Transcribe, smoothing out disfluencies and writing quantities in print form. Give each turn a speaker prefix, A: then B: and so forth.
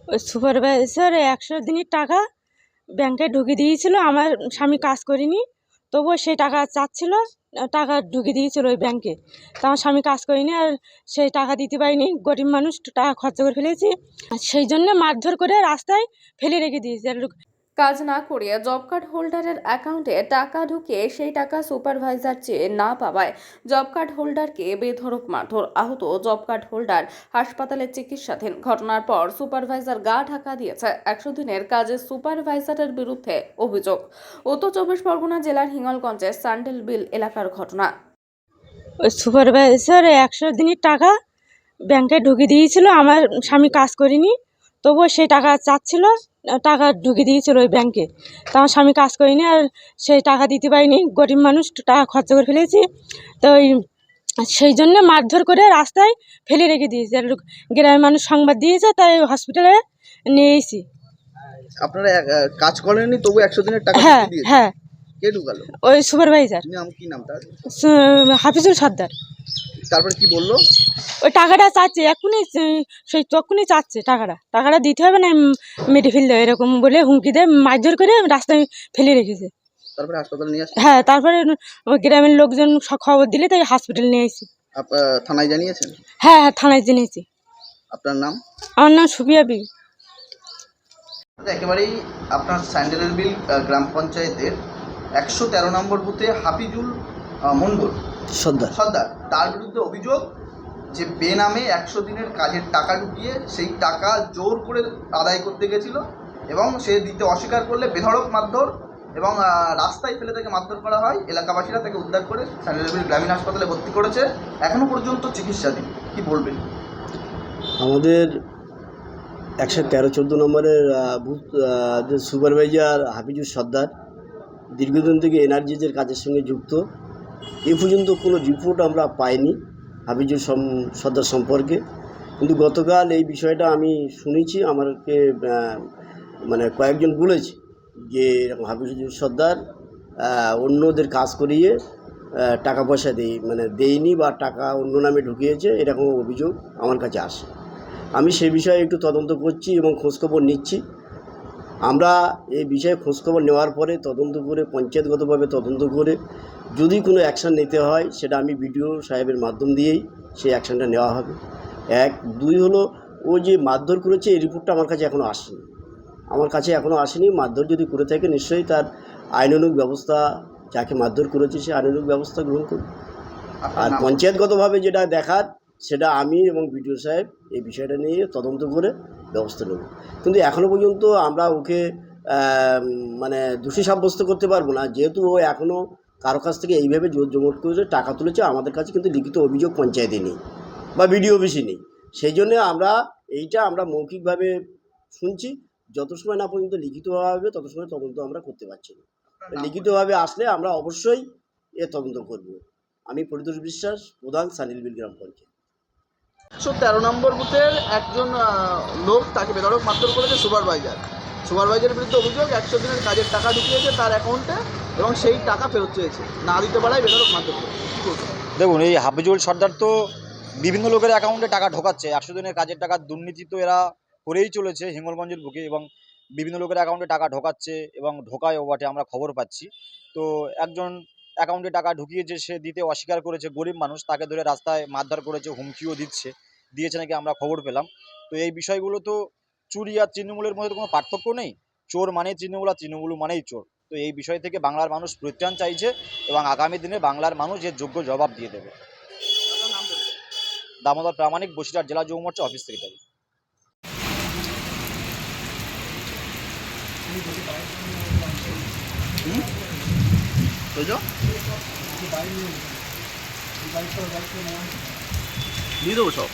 A: ওই সুপারভাইজার 100 দিনের টাকা ব্যাংকে ঢুকিয়ে দিয়েছিল। আমার স্বামী কাজ করিনি, তবুও সেই টাকা চাচ্ছিল। টাকা ঢুকিয়ে দিয়েছিল ওই ব্যাংকে। তা আমার স্বামী কাজ করিনি, আর সেই টাকা দিতে পারিনি। গরিব মানুষ, টাকা খরচা করে ফেলেছি। সেই জন্য মারধর করে রাস্তায় ফেলে রেখে দিয়েছি। আর
B: কাজ না করিয়ে জব কার্ড হোল্ডারের অ্যাকাউন্টে টাকা ঢুকিয়ে সেই টাকা সুপারভাইজার চেয়ে না পাওয়ায় জব কার্ড হোল্ডারকে বেধড়ক মারধর। আহত জব কার্ড হোল্ডার হাসপাতালে চিকিৎসাধীন। ঘটনার পর সুপারভাইজার গা ঢাকা দিয়েছে। 100 দিনের কাজে সুপারভাইজারের বিরুদ্ধে অভিযোগ। উত্তর 24 পরগনা জেলার হিঙ্গলগঞ্জের স্যান্ডেলবিল এলাকার ঘটনা।
A: ওই সুপারভাইজার 100 দিনের টাকা ব্যাংকে ঢুকিয়ে দিয়েছিল। আমার স্বামী কাজ করিনি, তবুও সেই টাকা চাচ্ছিল। টাকা ঢুকিয়ে দিয়েছিল ওই ব্যাংকে। তা আমার স্বামী কাজ করিনি, আর সেই টাকা দিতে পারিনি। গরিব মানুষ, টাকা খরচা করে ফেলেছি। তো সেই জন্য মারধর করে রাস্তায় ফেলে রেখে দিয়েছি। আর গ্রামের মানুষ সংবাদ দিয়েছে, তাই হসপিটালে নিয়ে এসেছি।
C: আপনারা কাজ করেননি, তবু 100 দিনের টাকা
A: হ্যাঁ
C: ঢুকিয়ে দিয়েছে?
A: হ্যাঁ,
C: কে ঢুকালো?
A: ওই সুপারভাইজার
C: নাম কি? নাম তার?
A: হাফিজুল সর্দার।
C: তারপরে কি বললো?
A: ওই টাকাটা চাচ্ছে এক্ষুনি, সেই তক্ষুনি চাচ্ছে টাকাটা দিতে হবে, না মেরে ফেলতে হবে, এরকম বলে হুমকি দিয়ে মারধর করে রাস্তায় ফেলে রেখেছে।
C: তারপরে হাসপাতালে নিয়ে আসছে?
A: হ্যাঁ, তারপরে ওই গ্রামের লোকজন খবর দিলে তাই হসপিটাল নিয়ে এসেছি।
C: থানায় জানিয়েছেন?
A: হ্যাঁ হ্যাঁ, থানায় জেনেছি।
C: আপনার নাম?
A: আমার নাম সুফিয়া বিবি।
C: একেবারেই আপনার স্যান্ডেলবিল গ্রাম পঞ্চায়েতের 113 নম্বর বুথে হাফিজুল মণ্ডল সর্দার, তার বিরুদ্ধে অভিযোগ যে বেনামে 100 দিনের কাজের টাকা ঢুকিয়ে সেই টাকা জোর করে আদায় করতে গেছিল, এবং সে দিতে অস্বীকার করলে বেধড়ক মারধর এবং রাস্তায় ফেলে তাকে মারধর করা হয়। এলাকাবাসীরা তাকে উদ্ধার করে স্যান্ডেলবিল গ্রামীণ হাসপাতালে ভর্তি করেছে, এখনও পর্যন্ত চিকিৎসাধীন। কি বলবেন?
D: আমাদের 113-14 নম্বরের বুথ যে সুপারভাইজার হাফিজুল সর্দার দীর্ঘদিন থেকে এনার্জিজের কাজের সঙ্গে যুক্ত। এ পর্যন্ত কোনো রিপোর্ট আমরা পাইনি হাফিজুল সর্দার সম্পর্কে, কিন্তু গতকাল এই বিষয়টা আমি শুনেছি। আমাকে মানে কয়েকজন বলেছে যে এরকম হাফিজুল সর্দার অন্যদের কাজ করিয়ে টাকা পয়সা দেয়নি বা টাকা অন্য নামে ঢুকিয়েছে, এরকম অভিযোগ আমার কাছে আসে। আমি সেই বিষয়ে একটু তদন্ত করছি এবং খোঁজখবর নিচ্ছি। আমরা এই বিষয়ে খোঁজখবর নেওয়ার পরে তদন্ত করে পঞ্চায়েতগতভাবে তদন্ত করে যদি কোনো অ্যাকশান নিতে হয়, সেটা আমি বিডিও সাহেবের মাধ্যম দিয়েই সেই অ্যাকশানটা নেওয়া হবে। 1, 2 হলো, ও যে মারধর করেছে এই রিপোর্টটা আমার কাছে এখনও আসেনি। মারধর যদি করে থাকে নিশ্চয়ই তার আইনানুগ ব্যবস্থা, যাকে মারধর করেছে সে আইনানুগ ব্যবস্থা গ্রহণ করবে। আর পঞ্চায়েতগতভাবে যেটা দেখার, সেটা আমি এবং বিডিও সাহেব এই বিষয়টা নিয়ে তদন্ত করে ব্যবস্থা নেব। কিন্তু এখনও পর্যন্ত আমরা ওকে দোষী সাব্যস্ত করতে পারবো না, যেহেতু ও এখনও কারো কাছ থেকে এইভাবে জোর জমট করে টাকা তুলেছে। আমাদের কাছে কিন্তু লিখিত অভিযোগ পঞ্চায়েতে নেই বা বিডিও অফিসে নেই। সেই জন্যে আমরা মৌখিকভাবে শুনছি। যত সময় না পর্যন্ত লিখিতভাবে হবে, তত সময় তদন্ত আমরা করতে পারছি না। লিখিতভাবে আসলে আমরা অবশ্যই এ তদন্ত করব। আমি পরিতোষ বিশ্বাস, প্রধান স্যান্ডেলবিল গ্রাম পঞ্চায়েত।
C: 113 নম্বর বুথের একজন লোক, তাকে বেধড়ক মারধর করেছে সুপারভাইজারের বিরুদ্ধে অভিযোগ 100 দিনের কাজের টাকা ঢুকিয়েছে তার অ্যাকাউন্টে, এবং সেই টাকা ফেরত চেয়েছে, না দিতে পারায় বেধড়ক মারধর করেছে।
E: দেখুন, এই হাফিজুল সর্দার তো বিভিন্ন লোকের অ্যাকাউন্টে টাকা ঢোকাচ্ছে। 100 দিনের কাজের টাকার দুর্নীতি তো এরা করেই চলেছে হিঙ্গলগঞ্জের বুকে, এবং বিভিন্ন লোকের অ্যাকাউন্টে টাকা ঢোকাচ্ছে এবং ঢোকায়ও বটে, আমরা খবর পাচ্ছি। তো একজন অ্যাকাউন্টে টাকা ঢুকিয়েছে, সে দিতে অস্বীকার করেছে। গরিব মানুষ, তাকে ধরে রাস্তায় মারধর করেছে, হুমকিও দিয়েছে নাকি আমরা খবর পেলাম। তো এই বিষয়গুলো তো, চুরি আর তৃণমূলের মধ্যে কোনো পার্থক্য নেই। চোর মানেই তৃণমূল, আর তৃণমূল মানেই চোর। তো এই বিষয় থেকে বাংলার মানুষ পরিত্রাণ চাইছে, এবং আগামী দিনে বাংলার মানুষ এর যোগ্য জবাব দিয়ে দেবে। দামোদর প্রামাণিক, বসিরহাট জেলা যুব মোর্চা অফিস সেক্রেটারি।
C: দিয়ে দেবো সব।